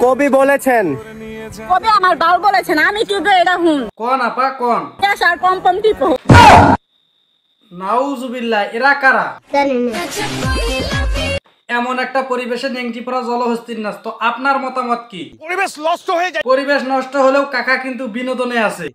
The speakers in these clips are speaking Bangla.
কবি বলেছেন, কবি আমার বাল বলেছেন, আমি টিপে এটা হুন কোন আপা কোন? আর কম কম টিপো। নাউজুবিল্লাহ, এরা কারা? এমন একটা পরিবেশে নেংটি পড়া জলহস্তির নাচ, তো আপনার মতামত কি? পরিবেশ নষ্ট হয়ে যায়। পরিবেশ নষ্ট হলেও কাকা কিন্তু বিনোদনে আছে।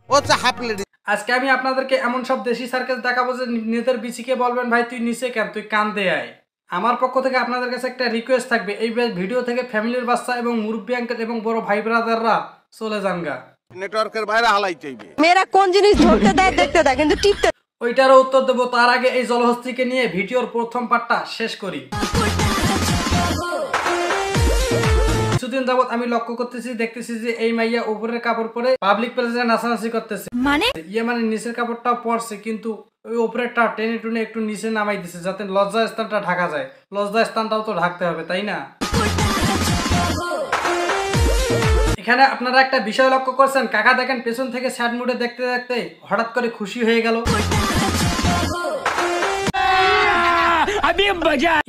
আজকে আমি আপনাদেরকে এমন সব দেশি সার্কাস দেখাবো যে নিজের বিচিকে বলবেন ভাই তুই নিচে কেন, তুই কান্দে আয়। আমার পক্ষ থেকে আপনাদের কাছে একটা রিকোয়েস্ট থাকবে, এই ভিডিও থেকে ফ্যামিলির বাচ্চা এবং মুরব্বী আঙ্কেল এবং বড় ভাই ব্রাদাররা চলে যান গা। নেটওয়ার্কের বাইরে হালাই চাইবে। মেয়েরা কোন জিনিস ধরতে দেয় দেখতে দেয়, কিন্তু টিপতে। ওইটারও উত্তর দেবো, তার আগে এই জলহস্তিকে নিয়ে ভিডিওর প্রথম পার্টটা শেষ করি। কিছুদিন যাবত আমি লক্ষ্য করতেছি, দেখতেছি যে এই মাইয়া উপরের কাপড় পরে পাবলিক প্লেসে নাচানাচি করতেছে। মানে মানে নিচের কাপড়টাও পরছে, কিন্তু ওই উপরেরটা টেনে টুনে একটু নিচে নামাই দিছে যাতে লজ্জা স্থানটা ঢাকা যায়। লজ্জা স্থানটাও তো ঢাকতে হবে, তাই না? এখানে আপনারা একটা বিষয় লক্ষ্য করছেন, কাকা দেখেন পেছন থেকে স্যাড মুডে দেখতে দেখতে হঠাৎ করে খুশি হয়ে গেল।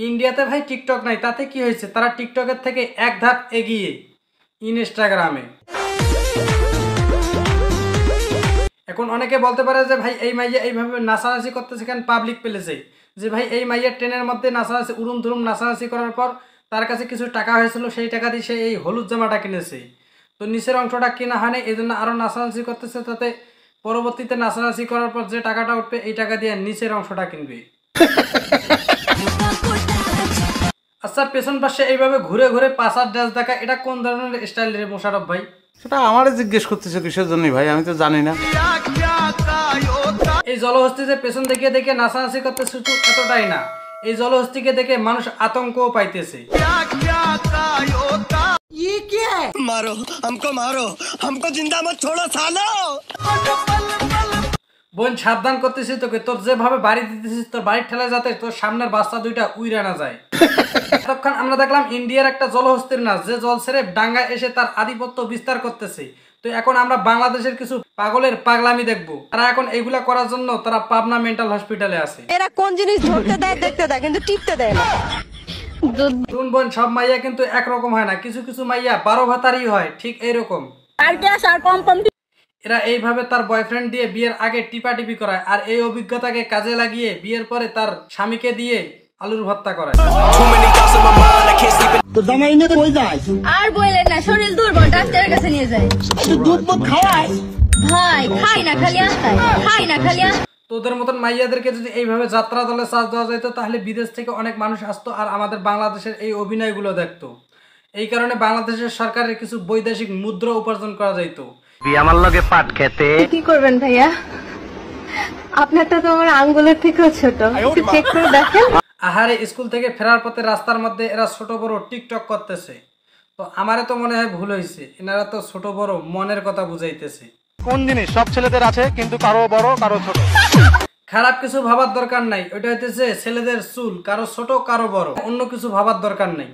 ইন্ডিয়াতে ভাই টিকটক নাই, তাতে কি হয়েছে? তারা টিকটকের থেকে এক ধাপ এগিয়ে ইনস্টাগ্রামে। এখন অনেকে বলতে পারে যে ভাই এই মাইয়া এইভাবে নাচানাচি করতেছে কেন পাবলিক প্লেসে? যে ভাই এই মাইয়া ট্রেনের মধ্যে নাচানাচি উড়ুম ধুরুম নাচানাচি করার পর তার কাছে কিছু টাকা হয়েছিল, সেই টাকা দিয়ে সে এই হলুদ জামাটা কিনেছে। তো নিচের অংশটা কেনা হয় না, এই জন্য আরো নাচানাচি করতেছে, তাতে পরবর্তীতে নাচানাচি করার পর যে টাকাটা উঠবে এই টাকা দিয়ে নিচের অংশটা কিনবে। আচ্ছা, পেছন পাশে এইভাবে ঘুরে ঘুরে পাশার ড্রেস দেখা, এটা কোন ধরনের স্টাইল রে মোশারফ ভাই? সেটা আমারে জিজ্ঞেস করতেছে কিসের জন্য ভাই, আমি তো জানি না। এই জলহস্তি যে পেছন দেখিয়ে দেখে নাচানাচি করতে শুধু এতটাই না, এই জলহস্তিকে দেখে মানুষ আতঙ্কও পাইতেছে। মারো हमको जिंदा मत छोड़ो सालो। বোন সাবধান করতেছি তোকে, তোর যেভাবে বাড়ি দিতেছিস তোর বাড়ির ঠেলা যাতে তোর সামনের বাচ্চা দুইটা উইরা না যায়। তখন আমরা দেখলাম ইন্ডিয়ার একটা জলহস্তির নাচ, যে জল ছেড়ে ডাঙ্গা এসে তার আধিপত্য বিস্তার করতেছে। তো এখন আমরা বাংলাদেশের কিছু পাগলের পাগলামি দেখবো। তারা এখন এগুলা করার জন্য তারা পাবনা মেন্টাল হসপিটালে আছে। এরা কোন জিনিস ধরতে দেয় দেখতে দেয়, কিন্তু টিপতে দেয় না। শুন বোন, সব মাইয়া কিন্তু একরকম হয় না, কিছু কিছু মাইয়া 12 ভাতারই হয়, ঠিক এইরকম। আর কম কম এরা এইভাবে তার বয়ফ্রেন্ড দিয়ে বিয়ের আগে টিপাটিপি করায়, আর এই অভিজ্ঞতাকে কাজে লাগিয়ে বিয়ের পরে তার স্বামীকে দিয়ে আলুর ভর্তা করায়। আর বললেন না, শরীর দুর্বল, ডাক্তারের কাছে নিয়ে যায়। দুধ খাওয়ায় ভাই, খাই না খালি আস্তায়, খাই না খালি। তোদের মতন মাইয়াদেরকে যদি এইভাবে যাত্রা দলে চার্জ দেওয়া যেত তাহলে বিদেশ থেকে অনেক মানুষ আসতো আর আমাদের বাংলাদেশের এই অভিনয়গুলো দেখতো। এই কারণে বাংলাদেশের সরকারের কিছু বৈদেশিক মুদ্রা উপার্জন করা যেত। আমার লগে পাট খেতে কি করবেন ভাইয়া? আপনারটা তো আমার আঙ্গুলের থেকেও ছোট, একটু চেক করে দেখেন। আহারে, স্কুল থেকে ফেরার পথে রাস্তার মধ্যে এরা ছোট বড় টিকটক করতেছে। তো আমারে তো মনে হয় ভুল হয়েছে, এনারা তো ছোট বড় মনের কথা বুঝাইতেছে। কোন জিনিস সব ছেলেদের আছে, কিন্তু কারো বড় কারো ছোট। খারাপ কিছু ভাবার দরকার নাই, ওইটা হইতেছে ছেলেদের চুল, কারো ছোট কারো বড়, অন্য কিছু ভাবার দরকার নাই।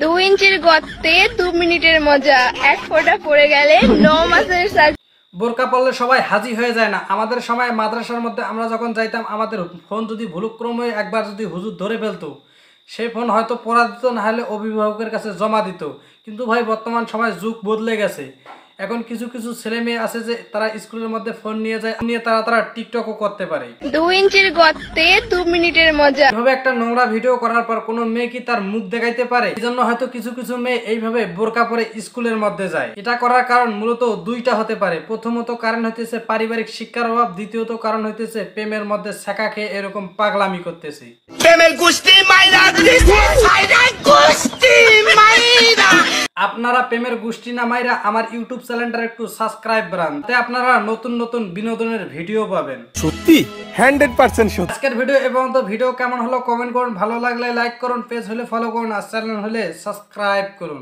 2 ইঞ্চির গর্তে 2 মিনিটের মজা, 1 ফোঁটা পড়ে গেলে 9 মাসের সাজা। বোরকা পড়লে সবাই হাজি হয়ে যায় না। আমাদের সময় মাদ্রাসার মধ্যে আমরা যখন যাইতাম, আমাদের ফোন যদি ভুলক্রমে একবার যদি হুজুর ধরে ফেলতো, সেই ফোন হয়তো পড়া দিত, না হলে অভিভাবকের কাছে জমা দিত। কিন্তু ভাই বর্তমান সময় যুগ বদলে গেছে। এখন কিছু কিছু ছেলে মেয়ে আছে যে তারা স্কুলের মধ্যে ফোন নিয়ে যায়, নিয়ে তারা টিকটকও করতে পারে। 2 ইঞ্চির গর্তে 2 মিনিটের মজা। এইভাবে একটা নোংরা ভিডিও করার পর কোনো মেয়ে কি তার মুখ দেখাইতে পারে? এই জন্য হয়তো কিছু কিছু মেয়ে এইভাবে বোরকা পরে স্কুলের মধ্যে যায়। এটা করার কারণ মূলত দুইটা হতে পারে। প্রথমত কারণ হইতেছে পারিবারিক শিক্ষার অভাব, দ্বিতীয়ত কারণ হইতেছে প্রেমের মধ্যে ছ্যাঁকা খেয়ে এরকম পাগলামি করতেছে। আপনারা প্রেমের গোষ্ঠী না মাইরা আমার ইউটিউব চ্যানেলটা একটু সাবস্ক্রাইব করান, তাতে আপনারা নতুন নতুন বিনোদনের ভিডিও পাবেন। সত্যি 100% সত্যি। আজকের ভিডিও এবং ভিডিও কেমন হলো কমেন্ট করুন, ভালো লাগলে লাইক করুন, পেজ হলে ফলো করুন, আর চ্যানেল হলে সাবস্ক্রাইব করুন।